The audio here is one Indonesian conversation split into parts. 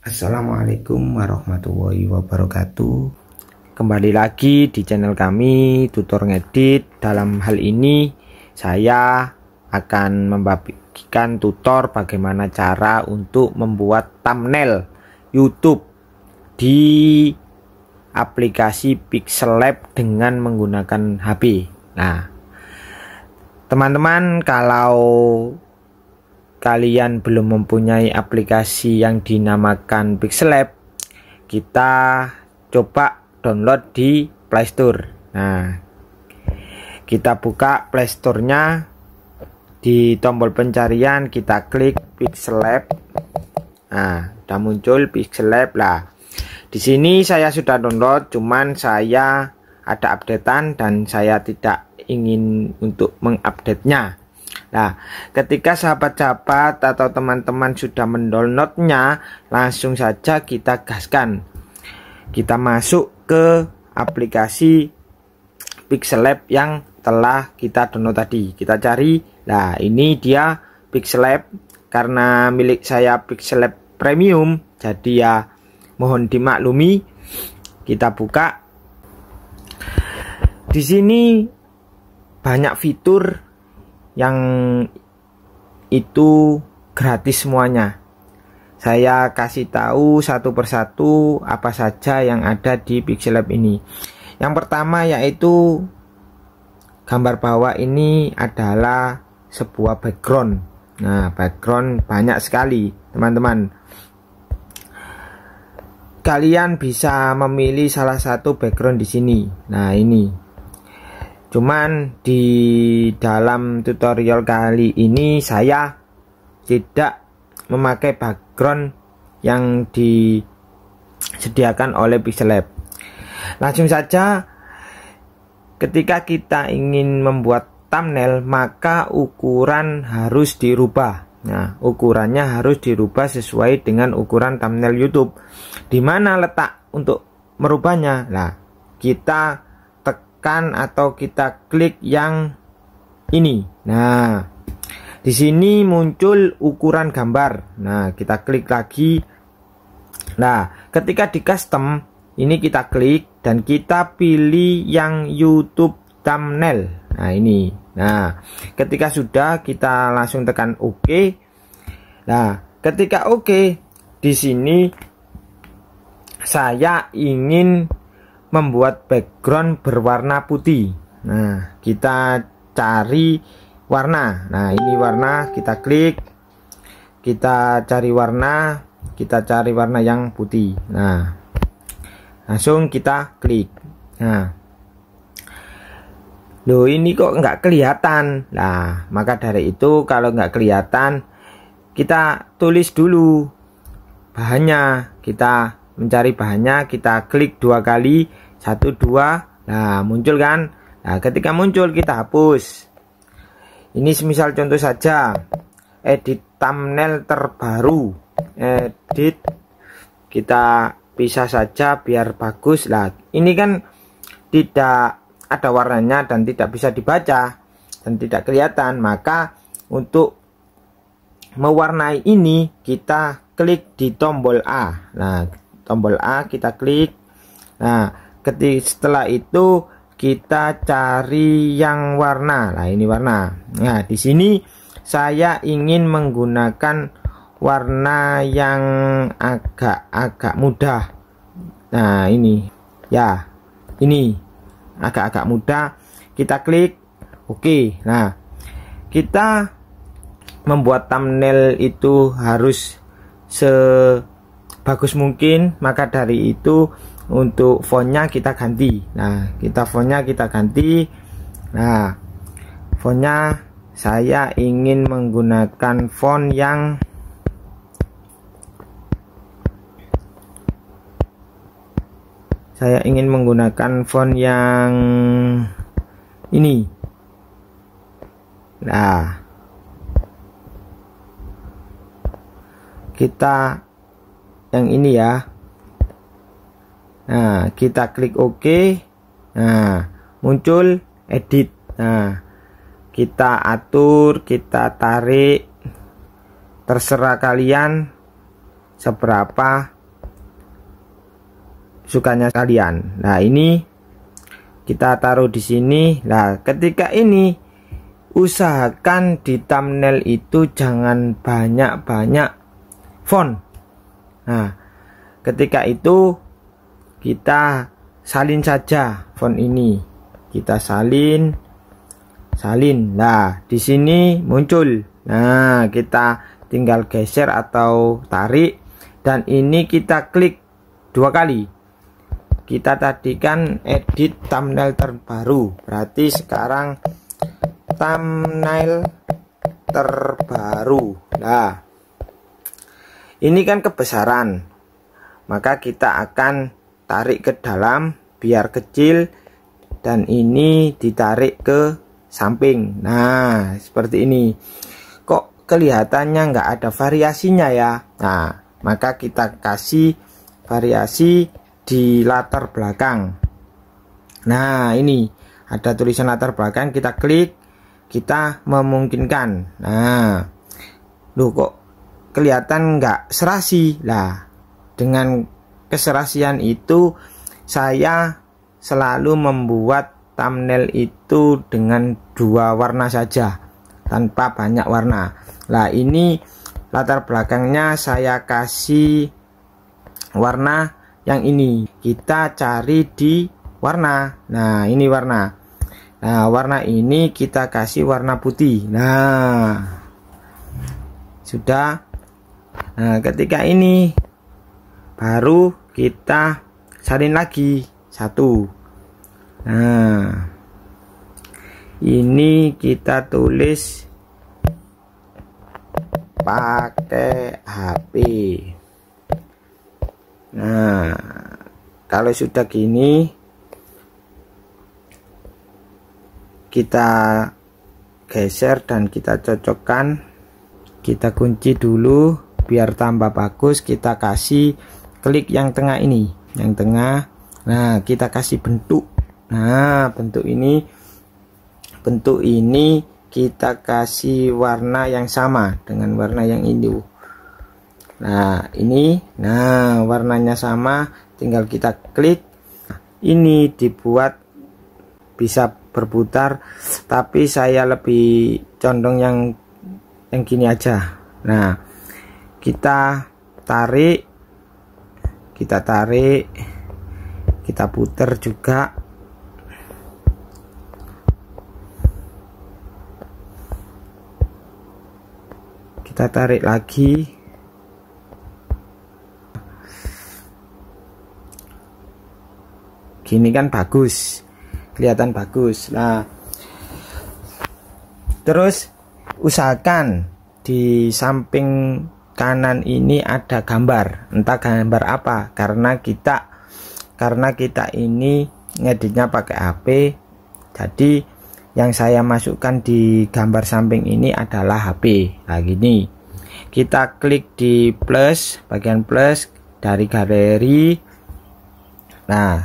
Assalamualaikum warahmatullahi wabarakatuh. Kembali lagi di channel kami, Tutor Ngedit. Dalam hal ini saya akan membagikan tutor bagaimana cara untuk membuat thumbnail YouTube di aplikasi Pixellab dengan menggunakan HP. Nah, teman-teman, kalau kalian belum mempunyai aplikasi yang dinamakan Pixellab, kita coba download di Play Store. Nah, kita buka Play Store-nya, di tombol pencarian kita klik Pixellab. Nah, udah muncul Pixellab lah. Di sini saya sudah download, cuman saya ada updatean dan saya tidak ingin untuk mengupdate-nya. Nah, ketika sahabat-sahabat atau teman-teman sudah mendownloadnya, langsung saja kita gaskan. Kita masuk ke aplikasi Pixellab yang telah kita download tadi. Kita cari. Nah, ini dia Pixellab. Karena milik saya Pixellab Premium, jadi ya mohon dimaklumi. Kita buka. Di sini banyak fitur yang itu gratis semuanya. Saya kasih tahu satu persatu apa saja yang ada di Pixellab ini. Yang pertama yaitu gambar bawah ini adalah sebuah background. Nah, background banyak sekali, teman-teman. Kalian bisa memilih salah satu background di sini. Nah, ini. Cuman di dalam tutorial kali ini saya tidak memakai background yang disediakan oleh Pixellab. Langsung saja, ketika kita ingin membuat thumbnail, maka ukuran harus dirubah. Nah, ukurannya harus dirubah sesuai dengan ukuran thumbnail YouTube. Di mana letak untuk merubahnya? Nah, kita atau kita klik yang ini. Nah, di sini muncul ukuran gambar. Nah, kita klik lagi. Nah, ketika di custom ini kita klik dan kita pilih yang YouTube thumbnail. Nah, ini. Nah, ketika sudah, kita langsung tekan OK. Nah, ketika OK, di sini saya ingin membuat background berwarna putih. Nah, kita cari warna. Nah, ini warna, kita klik. Kita cari warna, yang putih. Nah, langsung kita klik. Nah, loh, ini kok nggak kelihatan. Nah, maka dari itu kalau nggak kelihatan, kita tulis dulu bahannya. Kita mencari bahannya, kita klik 2 kali, 1, 2. Nah, muncul kan. Nah, ketika muncul kita hapus. Ini semisal contoh saja, edit thumbnail terbaru, edit, kita pisah saja biar bagus. Lah, ini kan tidak ada warnanya dan tidak bisa dibaca dan tidak kelihatan. Maka untuk mewarnai ini kita klik di tombol A. Nah, tombol A kita klik. Nah, setelah itu kita cari yang warna. Nah, ini warna. Nah, di sini saya ingin menggunakan warna yang agak mudah. Nah, ini ya, ini agak mudah. Kita klik OK. Nah, kita membuat thumbnail itu harus sebagus mungkin. Maka dari itu untuk fontnya kita ganti. Nah, fontnya kita ganti. Nah, fontnya saya ingin menggunakan font yang ini. Nah, kita yang ini ya. Nah, kita klik OK. Nah, muncul edit. Nah, kita atur, kita tarik, terserah kalian seberapa sukanya kalian. Nah, ini kita taruh di sini. Nah, ketika ini usahakan di thumbnail itu jangan banyak-banyak font. Nah, ketika itu kita salin saja font ini. Kita salin. Nah, di sini muncul. Nah, kita tinggal geser atau tarik, dan ini kita klik 2 kali. Kita tadi kan edit thumbnail terbaru, berarti sekarang thumbnail terbaru. Nah, ini kan kebesaran, maka kita akan tarik ke dalam biar kecil, dan ini ditarik ke samping. Nah, seperti ini. Kok kelihatannya nggak ada variasinya ya? Nah, maka kita kasih variasi di latar belakang. Nah, ini ada tulisan latar belakang, kita klik, kita memungkinkan. Nah, loh kok kelihatan nggak serasi. Lah, dengan keserasian itu saya selalu membuat thumbnail itu dengan 2 warna saja, tanpa banyak warna. Nah, ini latar belakangnya saya kasih warna yang ini. Kita cari di warna. Nah, ini warna. Nah, warna ini kita kasih warna putih. Nah, sudah. Nah, ketika ini baru kita salin lagi 1. Nah, ini kita tulis pakai HP. Nah, kalau sudah gini, kita geser dan kita cocokkan. Kita kunci dulu biar tambah bagus. Kita kasih klik yang tengah ini, yang tengah. Nah, kita kasih bentuk. Nah, bentuk ini kita kasih warna yang sama dengan warna yang ini. Nah, ini, nah warnanya sama, tinggal kita klik. Ini dibuat bisa berputar, tapi saya lebih condong yang gini aja. Nah, kita tarik, kita putar juga. Kita tarik lagi. Gini kan bagus, kelihatan bagus. Nah, terus usahakan di samping kanan ini ada gambar. Entah gambar apa, karena kita ini ngeditnya pakai HP. Jadi yang saya masukkan di gambar samping ini adalah HP. Nah, gini. Kita klik di plus, bagian plus dari galeri. Nah,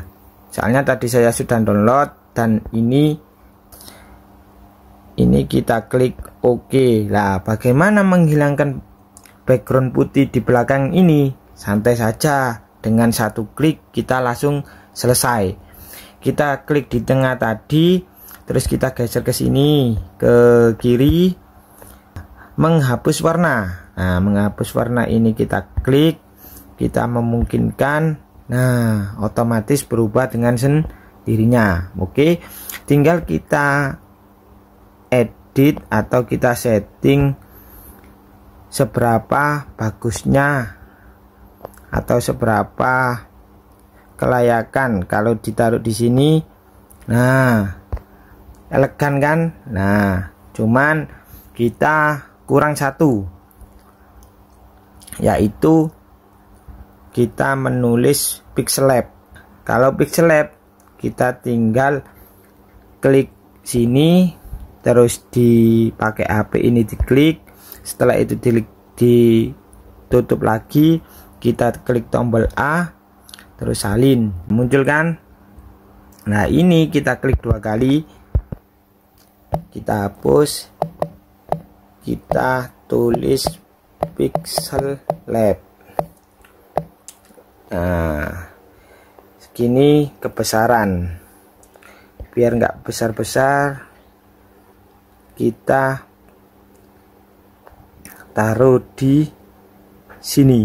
soalnya tadi saya sudah download, dan ini kita klik OK. Nah, bagaimana menghilangkan background putih di belakang ini? Santai saja, dengan 1 klik kita langsung selesai. Kita klik di tengah tadi, terus kita geser ke sini, ke kiri, menghapus warna. Nah, menghapus warna ini kita klik, kita memungkinkan. Nah, otomatis berubah dengan sendirinya. Oke, tinggal kita edit atau kita setting seberapa bagusnya atau seberapa kelayakan kalau ditaruh di sini. Nah, elegan kan? Nah, cuman kita kurang 1, yaitu kita menulis pixel lab. Kalau pixel lab kita tinggal klik sini, terus dipakai HP ini diklik. Setelah itu ditutup lagi, kita klik tombol A, terus salin, muncul kan? Nah, ini kita klik 2 kali, kita hapus, kita tulis pixel lab. Nah, ini kebesaran. Biar nggak besar-besar, kita taruh di sini.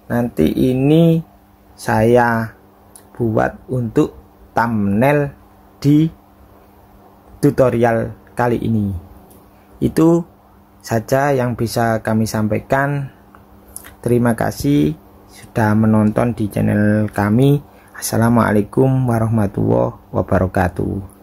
Nanti ini saya buat untuk thumbnail di tutorial kali ini. Itu saja yang bisa kami sampaikan. Terima kasih sudah menonton di channel kami. Assalamualaikum warahmatullahi wabarakatuh.